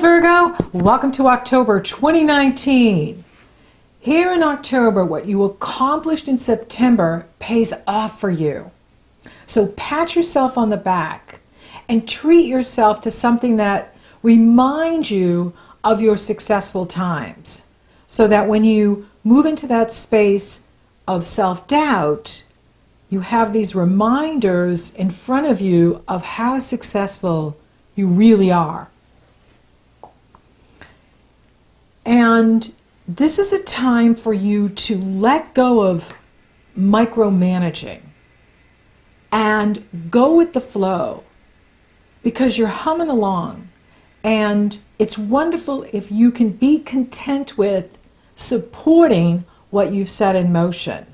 Virgo, welcome to October 2019. Here in October, what you accomplished in September pays off for you. So pat yourself on the back and treat yourself to something that reminds you of your successful times, so that when you move into that space of self-doubt, you have these reminders in front of you of how successful you really are. And this is a time for you to let go of micromanaging and go with the flow, because you're humming along, and it's wonderful if you can be content with supporting what you've set in motion.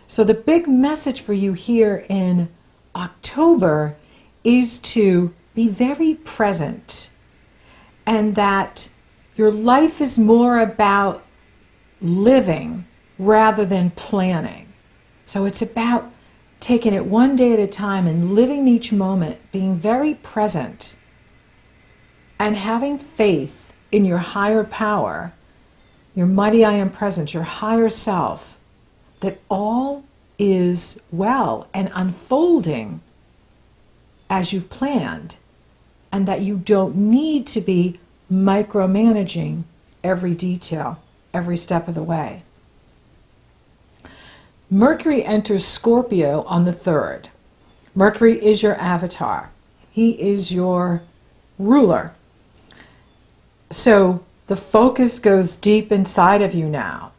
So the big message for you here in October is to be very present, and that your life is more about living rather than planning. So it's about taking it one day at a time and living each moment, being very present, and having faith in your higher power, your mighty I am present, your higher self, that all is well and unfolding as you've planned, and that you don't need to be micromanaging every detail, every step of the way. Mercury enters Scorpio on the 3rd. Mercury is your avatar. He is your ruler. So the focus goes deep inside of you now,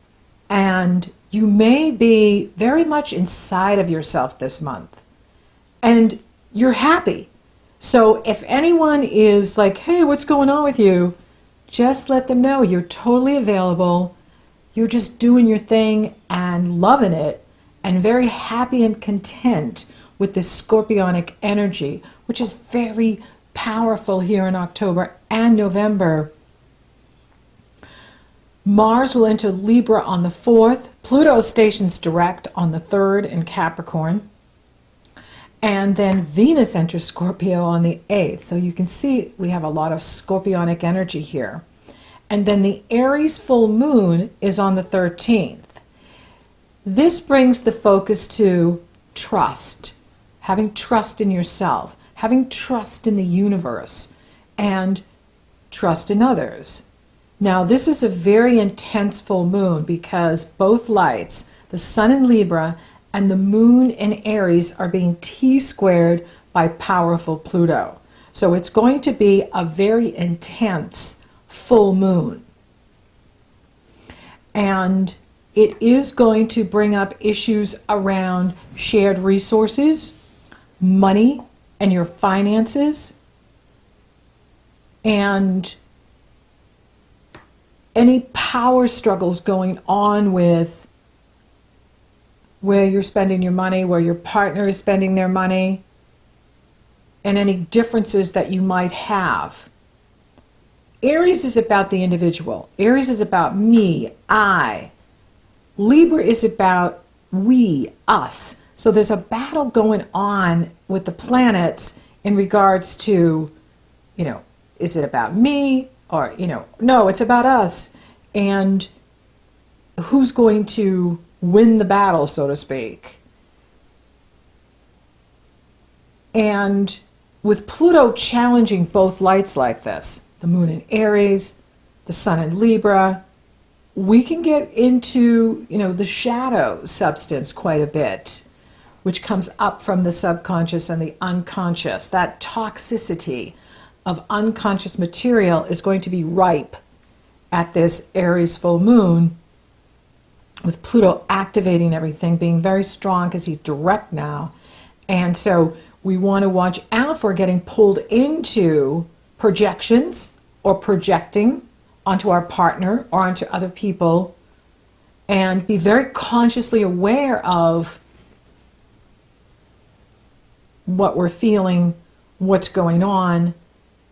and you may be very much inside of yourself this month, and you're happy. So if anyone is like, hey, what's going on with you? Just let them know you're totally available. You're just doing your thing and loving it, and very happy and content with this scorpionic energy, which is very powerful here in October and November. Mars will enter Libra on the 4th. Pluto stations direct on the 3rd in Capricorn. And then Venus enters Scorpio on the 8th. So you can see we have a lot of scorpionic energy here. And then the Aries full moon is on the 13th. This brings the focus to trust, having trust in yourself, having trust in the universe, and trust in others. Now, this is a very intense full moon because both lights, the sun in Libra and the moon in Aries, are being T-squared by powerful Pluto. So it's going to be a very intense full moon. And it is going to bring up issues around shared resources, money, and your finances, and any power struggles going on with where you're spending your money, where your partner is spending their money, and any differences that you might have. Aries is about the individual. Aries is about me, I. Libra is about we, us. So there's a battle going on with the planets in regards to, is it about me? Or, no, it's about us. And who's going to win the battle, so to speak. And with Pluto challenging both lights like this, the moon in Aries, the sun in Libra, we can get into, the shadow substance quite a bit, which comes up from the subconscious and the unconscious. That toxicity of unconscious material is going to be ripe at this Aries full moon, with Pluto activating everything, being very strong because he's direct now. And so we want to watch out for getting pulled into projections or projecting onto our partner or onto other people, and be very consciously aware of what we're feeling, what's going on,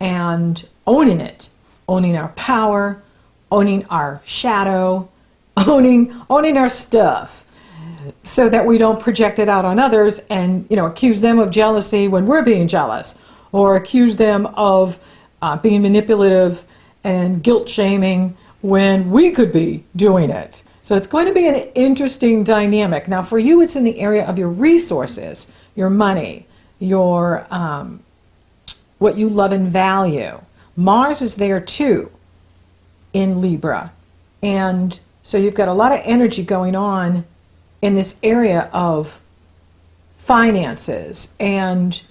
and owning it, owning our power, owning our shadow, owning our stuff, so that we don't project it out on others and accuse them of jealousy when we're being jealous, or accuse them of being manipulative and guilt shaming when we could be doing it. So it's going to be an interesting dynamic. Now for you, it's in the area of your resources, your money, your what you love and value. Mars is there too in Libra. And so you've got a lot of energy going on in this area of finances and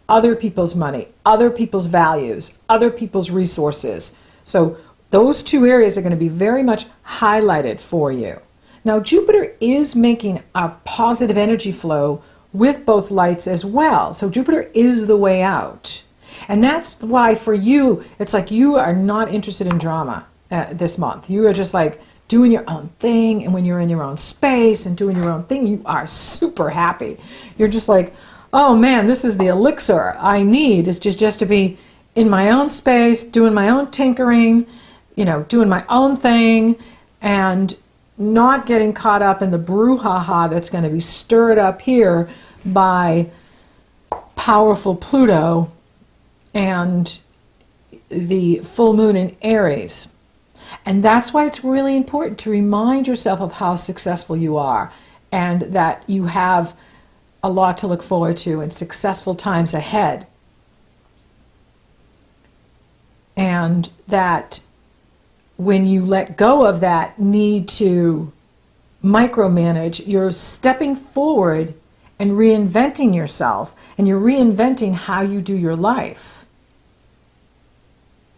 other people's money, other people's values, other people's resources. So those two areas are going to be very much highlighted for you. Now Jupiter is making a positive energy flow with both lights as well. So Jupiter is the way out. And that's why for you, it's like you are not interested in drama this month. You are just like doing your own thing. And when you're in your own space and doing your own thing, you are super happy. You're just like, oh man, this is the elixir I need, is just to be in my own space, doing my own tinkering, you know, doing my own thing, and not getting caught up in the brouhaha that's going to be stirred up here by powerful Pluto and the full moon in Aries. And that's why it's really important to remind yourself of how successful you are and that you have a lot to look forward to and successful times ahead. And that when you let go of that need to micromanage, you're stepping forward and reinventing yourself, and you're reinventing how you do your life,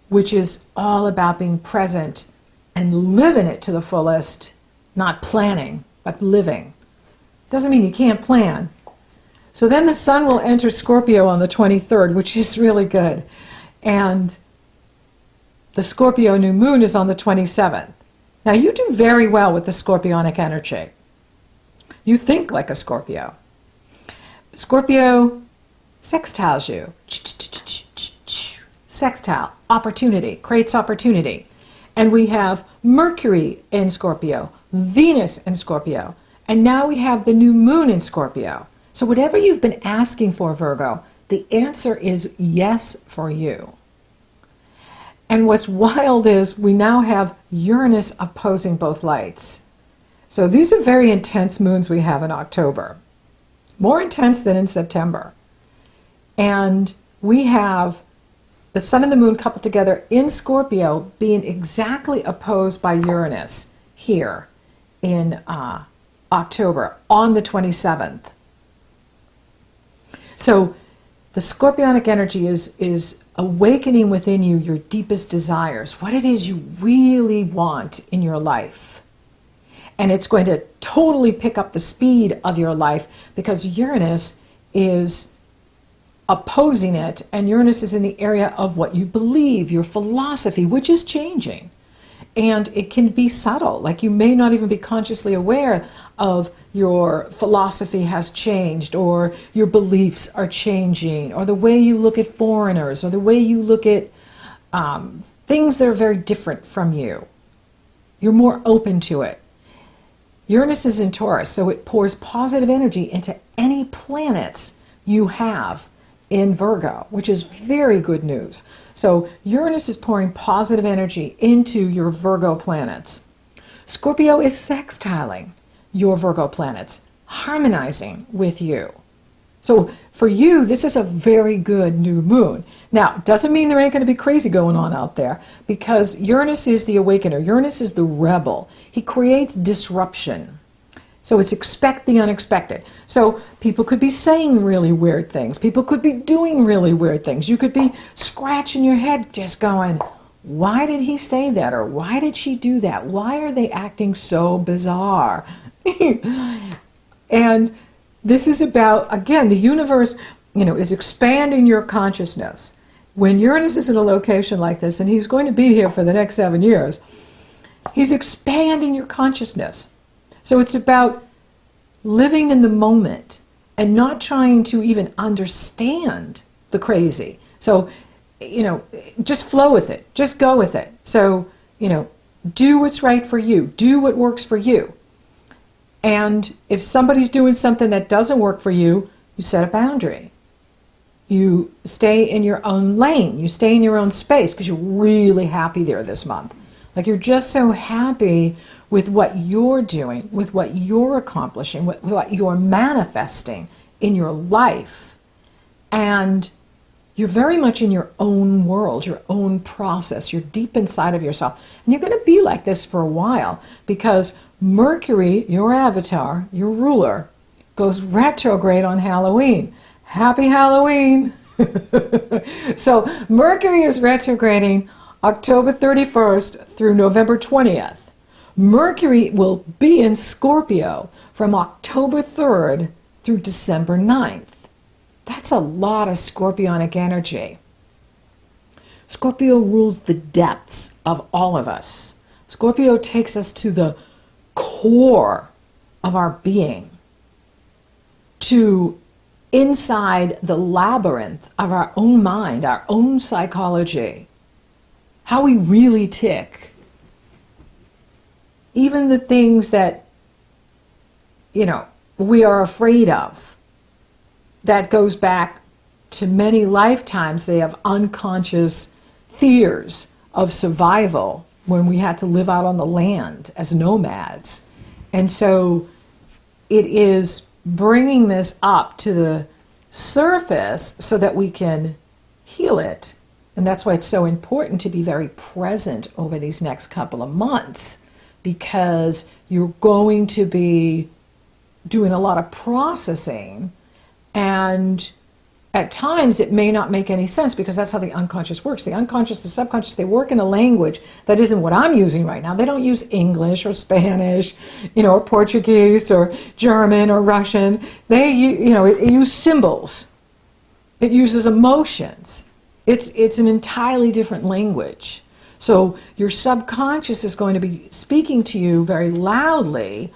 which is all about being present and living it to the fullest, not planning, but living. Doesn't mean you can't plan. So then the sun will enter Scorpio on the 23rd, which is really good. And the Scorpio new moon is on the 27th. Now you do very well with the Scorpionic energy. You think like a Scorpio. Scorpio sextiles you. Sextile, opportunity, creates opportunity. And we have Mercury in Scorpio, Venus in Scorpio, and now we have the new moon in Scorpio. So whatever you've been asking for, Virgo, the answer is yes for you. And what's wild is we now have Uranus opposing both lights. So these are very intense moons we have in October. More intense than in September. And we have the sun and the moon coupled together in Scorpio being exactly opposed by Uranus here in October on the 27th. So the Scorpionic energy is awakening within you your deepest desires, what it is you really want in your life. And it's going to totally pick up the speed of your life because Uranus is opposing it, and Uranus is in the area of what you believe, your philosophy, which is changing. And it can be subtle, like you may not even be consciously aware of your philosophy has changed, or your beliefs are changing, or the way you look at foreigners, or the way you look at things that are very different from you. You're more open to it. Uranus is in Taurus, so it pours positive energy into any planets you have in Virgo, which is very good news. So Uranus is pouring positive energy into your Virgo planets. Scorpio is sextiling your Virgo planets, harmonizing with you. So for you, this is a very good new moon. Now, it doesn't mean there ain't going to be crazy going on out there, because Uranus is the awakener. Uranus is the rebel. He creates disruption. So it's expect the unexpected. So people could be saying really weird things. People could be doing really weird things. You could be scratching your head just going, why did he say that? Or why did she do that? Why are they acting so bizarre? And this is about, again, the universe, is expanding your consciousness. When Uranus is in a location like this, and he's going to be here for the next 7 years, he's expanding your consciousness. So it's about living in the moment and not trying to even understand the crazy. So, just flow with it. Just go with it. So, do what's right for you. Do what works for you. And if somebody's doing something that doesn't work for you, you set a boundary. You stay in your own lane. You stay in your own space because you're really happy there this month. Like you're just so happy with what you're doing, with what you're accomplishing, with what you're manifesting in your life. And you're very much in your own world, your own process. You're deep inside of yourself. And you're going to be like this for a while because Mercury, your avatar, your ruler, goes retrograde on Halloween. Happy Halloween! So Mercury is retrograding October 31st through November 20th. Mercury will be in Scorpio from October 3rd through December 9th. That's a lot of scorpionic energy. Scorpio rules the depths of all of us. Scorpio takes us to the core of our being, to inside the labyrinth of our own mind, our own psychology, how we really tick. Even the things that, we are afraid of. That goes back to many lifetimes. They have unconscious fears of survival when we had to live out on the land as nomads. And so it is bringing this up to the surface so that we can heal it. And that's why it's so important to be very present over these next couple of months, because you're going to be doing a lot of processing. And at times it may not make any sense because that's how the unconscious works. The unconscious, the subconscious, they work in a language that isn't what I'm using right now. They don't use English or Spanish, or Portuguese or German or Russian. They, it uses symbols. It uses emotions. It's an entirely different language. So your subconscious is going to be speaking to you very loudly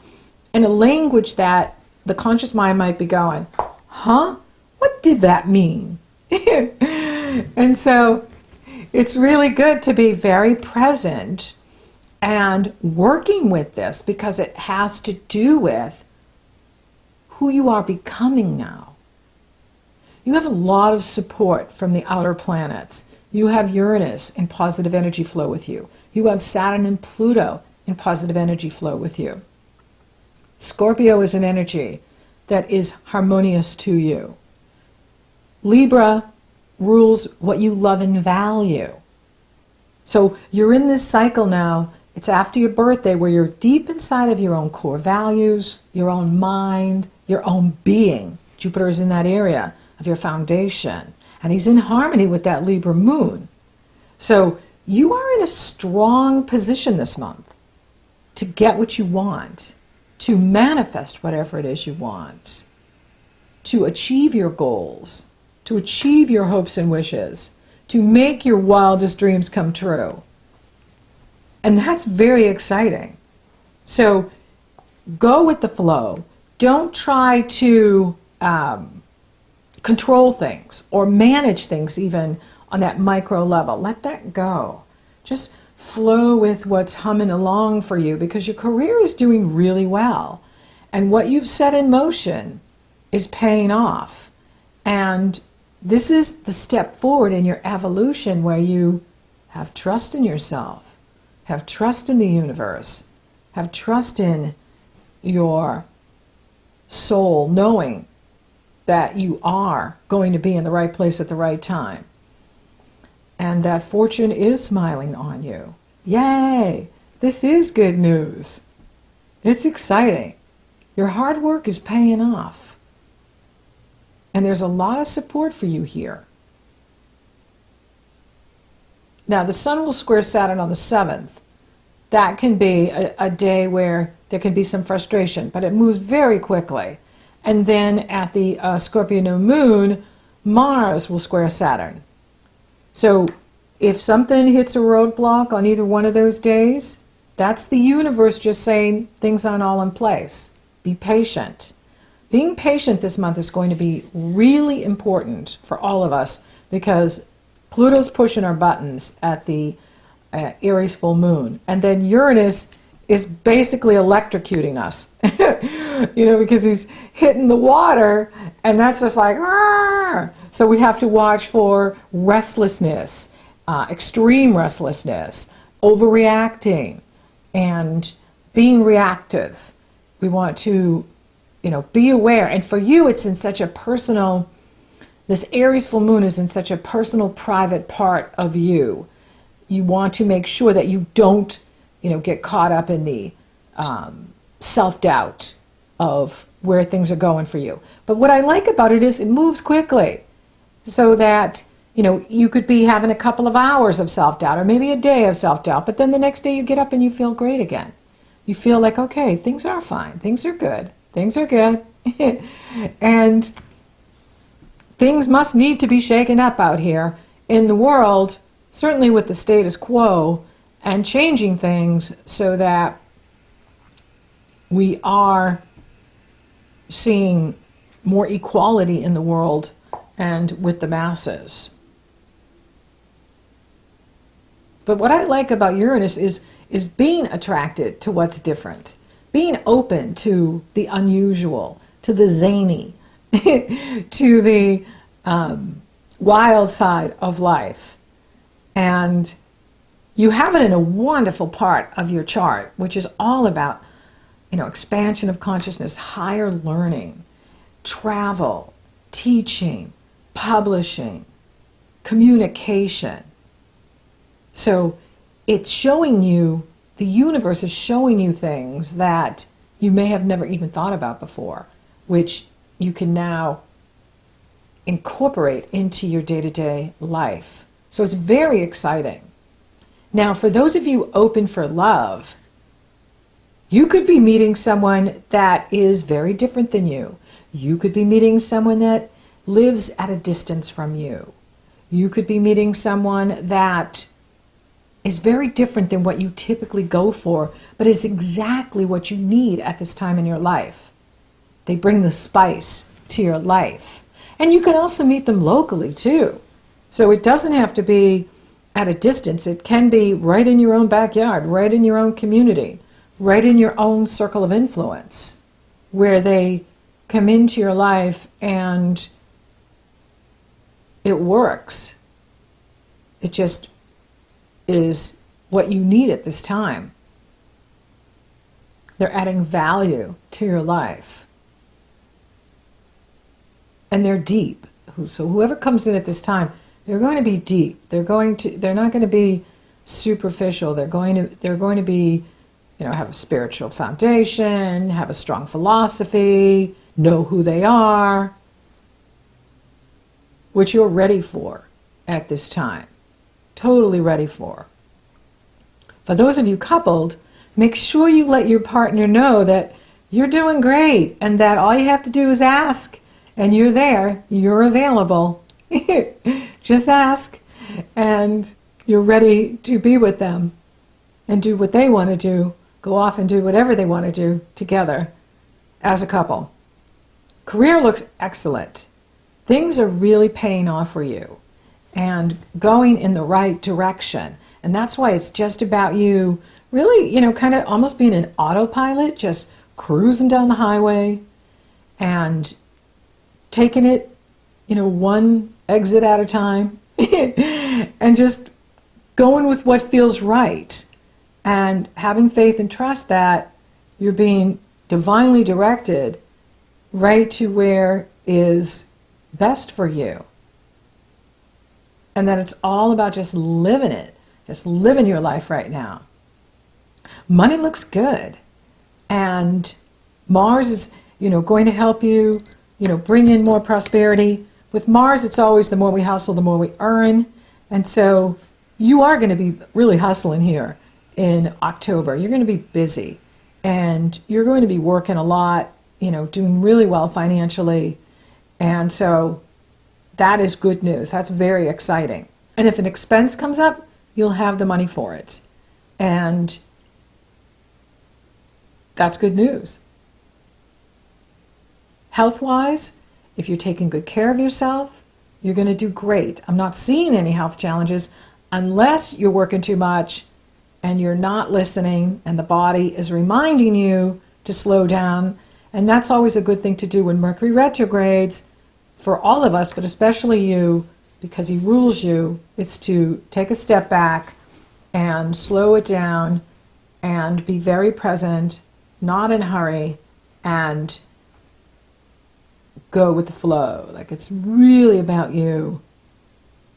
in a language that the conscious mind might be going, huh? What did that mean? And so it's really good to be very present and working with this because it has to do with who you are becoming now. You have a lot of support from the outer planets. You have Uranus in positive energy flow with you. You have Saturn and Pluto in positive energy flow with you. Scorpio is an energy that is harmonious to you. Libra rules what you love and value. So you're in this cycle now. It's after your birthday where you're deep inside of your own core values, your own mind, your own being. Jupiter is in that area of your foundation. And he's in harmony with that Libra moon. So you are in a strong position this month to get what you want, to manifest whatever it is you want, to achieve your goals, to achieve your hopes and wishes, to make your wildest dreams come true. And that's very exciting. So go with the flow. Don't try to control things or manage things even on that micro level. Let that go. Just flow with what's humming along for you because your career is doing really well. And what you've set in motion is paying off. And this is the step forward in your evolution where you have trust in yourself, have trust in the universe, have trust in your soul, knowing that you are going to be in the right place at the right time. And that fortune is smiling on you. Yay! This is good news. It's exciting. Your hard work is paying off. And there's a lot of support for you here. Now, the Sun will square Saturn on the 7th. That can be a day where there can be some frustration, but it moves very quickly. And then at the Scorpio new moon, Mars will square Saturn. So if something hits a roadblock on either one of those days, that's the universe just saying things aren't all in place. Be patient. Being patient this month is going to be really important for all of us because Pluto's pushing our buttons at the Aries full moon. And then Uranus is basically electrocuting us, because he's hitting the water and that's just like, Arr! So we have to watch for restlessness, extreme restlessness, overreacting, and being reactive. We want to, be aware. And for you, it's in such a personal, this Aries full moon is in such a personal, private part of you. You want to make sure that you don't, get caught up in the self-doubt of where things are going for you. But what I like about it is it moves quickly, so that, you could be having a couple of hours of self-doubt or maybe a day of self-doubt, but then the next day you get up and you feel great again. You feel like, okay, things are fine, things are good, and things must need to be shaken up out here in the world, certainly with the status quo, and changing things so that we are seeing more equality in the world and with the masses. But what I like about Uranus is being attracted to what's different, being open to the unusual, to the zany, to the wild side of life. And you have it in a wonderful part of your chart, which is all about, expansion of consciousness, higher learning, travel, teaching, publishing, communication. So it's showing you, the universe is showing you things that you may have never even thought about before, which you can now incorporate into your day-to-day life. So it's very exciting. Now, for those of you open for love, you could be meeting someone that is very different than you. You could be meeting someone that lives at a distance from you. You could be meeting someone that is very different than what you typically go for, but is exactly what you need at this time in your life. They bring the spice to your life. And you can also meet them locally too. So it doesn't have to be at a distance. It can be right in your own backyard, right in your own community, right in your own circle of influence, where they come into your life and it works. It just is what you need at this time. They're adding value to your life. And they're deep. So whoever comes in at this time, they're going to be deep. They're not going to be superficial. They're going to be, have a spiritual foundation, have a strong philosophy, know who they are, which you're ready for at this time. Totally ready for. For those of you coupled, make sure you let your partner know that you're doing great and that all you have to do is ask, and you're there, you're available. Just ask, and you're ready to be with them and do what they want to do, go off and do whatever they want to do together as a couple. Career looks excellent. Things are really paying off for you and going in the right direction. And that's why it's just about you really, kind of almost being an autopilot, just cruising down the highway and taking it, one exit at a time and just going with what feels right and having faith and trust that you're being divinely directed right to where is best for you. And that it's all about just living it, just living your life right now. Money looks good. And Mars is, going to help you, bring in more prosperity. With Mars, it's always the more we hustle, the more we earn. And so you are going to be really hustling here in October. You're going to be busy. And you're going to be working a lot, doing really well financially. And so that is good news. That's very exciting. And if an expense comes up, you'll have the money for it. And that's good news. Health-wise, if you're taking good care of yourself, you're going to do great. I'm not seeing any health challenges unless you're working too much and you're not listening and the body is reminding you to slow down. And that's always a good thing to do when Mercury retrogrades. for all of us, but especially you, because he rules you, it's to take a step back and slow it down and be very present, not in a hurry, and go with the flow. Like, it's really about you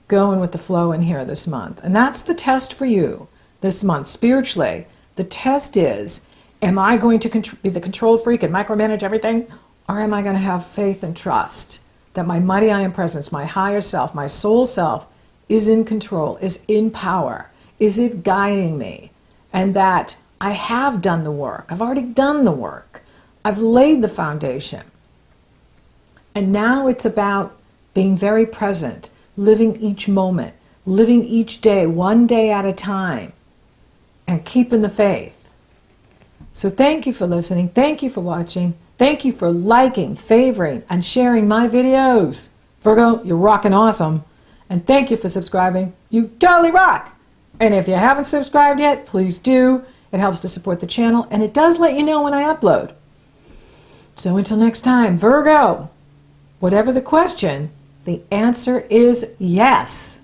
going with the flow in here this month. And that's the test for you this month, spiritually. The test is, am I going to be the control freak and micromanage everything? Or am I going to have faith and trust that my mighty I am presence, my higher self, my soul self, is in control, is in power, is it guiding me? And that I have done the work. I've already done the work. I've laid the foundation. And now it's about being very present, living each moment, living each day, one day at a time, and keeping the faith. So thank you for listening. Thank you for watching. Thank you for liking, favoring, and sharing my videos. Virgo, you're rocking awesome. And thank you for subscribing. You totally rock. And if you haven't subscribed yet, please do. It helps to support the channel, and it does let you know when I upload. So until next time, Virgo, whatever the question, the answer is yes.